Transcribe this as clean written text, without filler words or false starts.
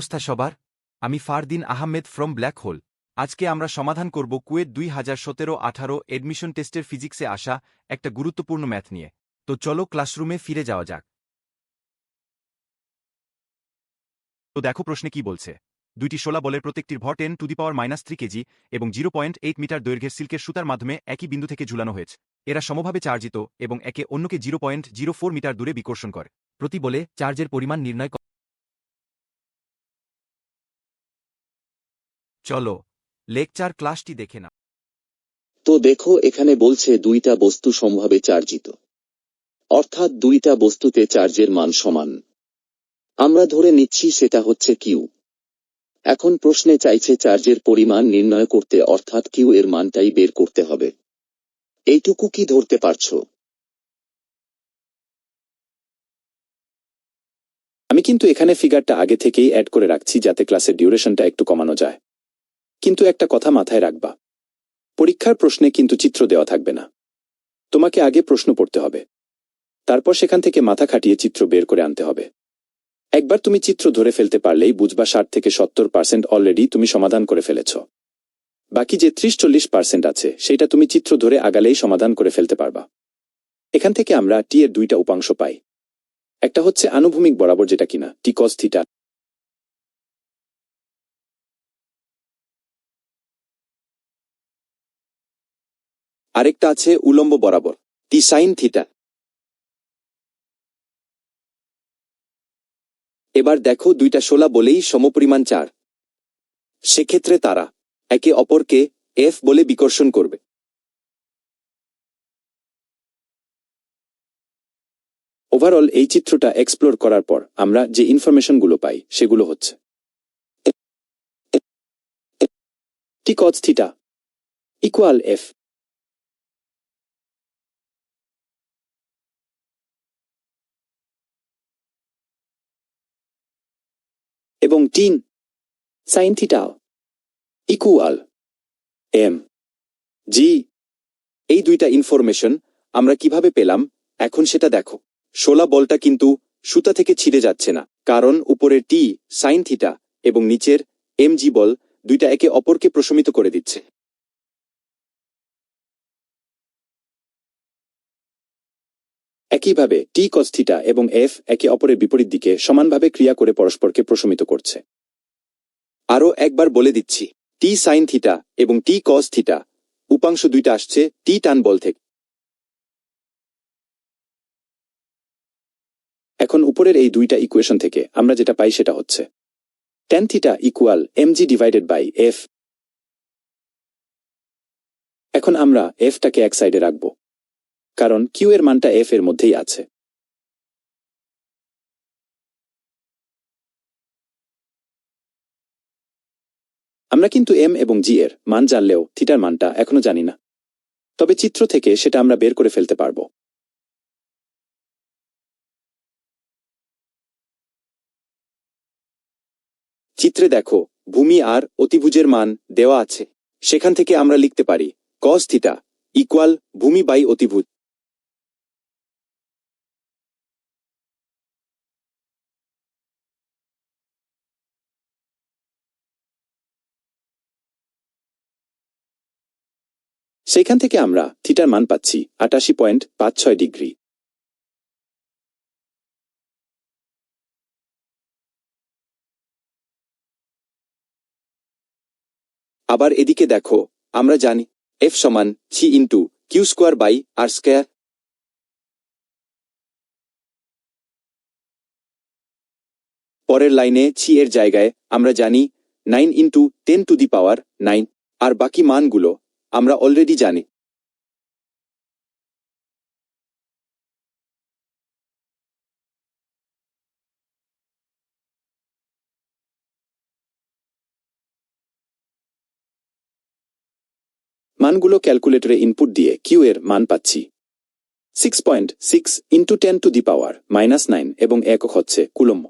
অবস্থা সবার? আমি Fardin Ahmed from black hole. আজকে আমরা সমাধান করব কুয়েট 2017-18 এডমিশন টেস্টের ফিজিক্সে আসা একটা গুরুত্বপূর্ণ ম্যাথ নিয়ে। তো চলো ক্লাসরুমে ফিরে যাওয়া যাক। তো দেখো প্রশ্নে কি বলছে। দুইটি 16 বলের প্রত্যেকটির ভর 10⁻³ কেজি এবং 0.8 মিটার দৈর্ঘ্যের সিল্কের সুতার মাধ্যমে একই বিন্দু থেকে ঝুলানো হয়েছে। এরা সমভাবে চার্জিত এবং একে অন্যকে 0.04 মিটার দূরে বিকর্ষণ করে। প্রতি বলে চার্জের পরিমাণ নির্ণয় কর। চলো লেকচার ক্লাসটি দেখে নাও। তো দেখো এখানে বলছে দুইটা বস্তু সমভাবে চার্জিত, অর্থাৎ দুইটা বস্তুতে চার্জের মান সমান। আমরা ধরে নিচ্ছি সেটা হচ্ছে কিউ। এখন প্রশ্নে চাইছে চার্জের পরিমাণ নির্ণয় করতে, অর্থাৎ কিউ এর মানটাই বের করতে হবে। এইটুকু কি ধরতে পারছো? আমি কিন্তু এখানে ফিগারটা আগে থেকেই অ্যাড করে রাখছি যাতে ক্লাসের ডিউরেশনটা একটু কমানো যায়। কিন্তু একটা কথা মাথায় রাখবা, পরীক্ষার প্রশ্নে কিন্তু চিত্র দেওয়া থাকবে না। তোমাকে আগে প্রশ্ন পড়তে হবে, তারপর সেখান থেকে মাথা খাটিয়ে চিত্র বের করে আনতে হবে। একবার তুমি চিত্র ধরে ফেলতে পারলেই বুঝবা 60 থেকে 70% অলরেডি তুমি সমাধান করে ফেলেছ। বাকি যে 30-40% আছে সেটা তুমি চিত্র ধরে আগালেই সমাধান করে ফেলতে পারবা। এখান থেকে আমরা টি এর দুইটা উপাংশ পাই। একটা হচ্ছে আনুভূমিক বরাবর, যেটা কিনা টি কস থিটা, আরেকটা আছে উলম্ব বরাবর, টি সাইন থিটা। এবার দেখো দুইটা 16 বলেই সমপরিমাণ চার, সেক্ষেত্রে তারা একে অপরকে এফ বলে বিকর্ষণ করবে। ওভারঅল এই চিত্রটা এক্সপ্লোর করার পর আমরা যে ইনফরমেশনগুলো পাই সেগুলো হচ্ছে T cos theta equal F, এবং টিন sine theta equal M G. এই দুইটা ইনফরমেশন আমরা কিভাবে পেলাম এখন সেটা দেখো। 16 বলটা কিন্তু সুতা থেকে ছিঁড়ে যাচ্ছে না, কারণ উপরের টি সাইন থিটা এবং নিচের এম জি বল দুইটা একে অপরকে প্রশমিত করে দিচ্ছে। একইভাবে টি কস থিটা এবং এফ একে অপরের বিপরীত দিকে সমানভাবে ক্রিয়া করে পরস্পরকে প্রশমিত করছে। আরও একবার বলে দিচ্ছি, টি সাইন থিটা এবং টি কস থিটা উপাংশ দুইটা আসছে টি টান বল থেকে। এখন উপরের এই দুইটা ইকুয়েশন থেকে আমরা যেটা পাই সেটা হচ্ছে tan theta equal mg divided by F. এখন আমরা এফটাকে এক সাইডে রাখব, কারণ কিউ এর মানটা এফ এর মধ্যেই আছে। আমরা কিন্তু এম এবং জি এর মান জানলেও থিটার মানটা এখনো জানি না, তবে চিত্র থেকে সেটা আমরা বের করে ফেলতে পারব। চিত্রে দেখো ভূমি আর অতিভুজের মান দেওয়া আছে, সেখান থেকে আমরা লিখতে পারি কস থিটা ইকুয়াল ভূমি বাই অতিভুজ। সেইখান থেকে আমরা থিটার মান পাচ্ছি 88.56 ডিগ্রি। আবার এদিকে দেখো, আমরা জানি এফ সমান C into Q square by R square. পরের লাইনে সি এর জায়গায় আমরা জানি 9 ইন্টু 10⁻⁹, আর বাকি মানগুলো আমরা অলরেডি জানি। মানগুলো ক্যালকুলেটরে ইনপুট দিয়ে কিউ এর মান পাচ্ছি 6.6 ইন্টু 10⁻⁹ এবং একক হচ্ছে কুলম্ব।